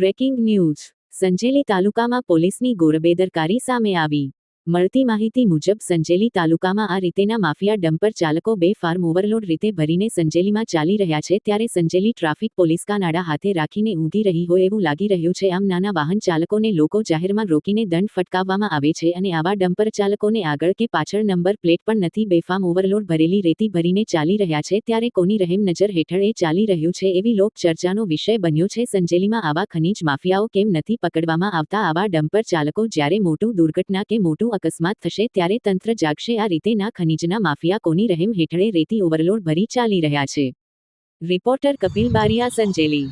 Breaking news. Sanjeli તાલુકામાં પોલીસની ગોરબેદરકારી સામે આવી. મળતી માહિતી મુજબ સંજેલી તાલુકામાં આ રીતેના માફિયા ડમ્પર ચાલકો બેફાર્મ ઓવરલોડ રીતે ભરીને સંજેલીમાં ચાલી રહ્યા છે, ત્યારે સંજેલી ટ્રાફિક પોલીસ કાનાડા હાથે રાખીને ઊંઘી રહી હોય એવું લાગી રહ્યું છે. આમ નાના વાહન ચાલકોને લોકો જાહેરમાં રોકીને દંડ ફટકાવવામાં આવે છે અને આવા ડમ્પર ચાલકોને આગળ કે પાછળ નંબર પ્લેટ પણ નથી, બેફામ ઓવરલોડ ભરેલી રેતી ભરીને ચાલી રહ્યા છે, ત્યારે કોની રહેમ નજર હેઠળ એ ચાલી રહ્યું છે એવી લોક ચર્ચાનો વિષય બન્યો છે. સંજેલીમાં આવા ખનીજ માફિયાઓ કેમ નથી પકડવામાં આવતા? આવા ડમ્પર ચાલકો જ્યારે મોટું દુર્ઘટના કે મોટું અકસ્માત થશે ત્યારે તંત્ર જાગશે. આ રીતે ના ખનીજના માફિયા કોની રહેમ હેઠળે રેતી ઓવરલોડ ભરી ચાલી રહ્યા છે. રિપોર્ટર કપિલ બારિયા, સંજેલી.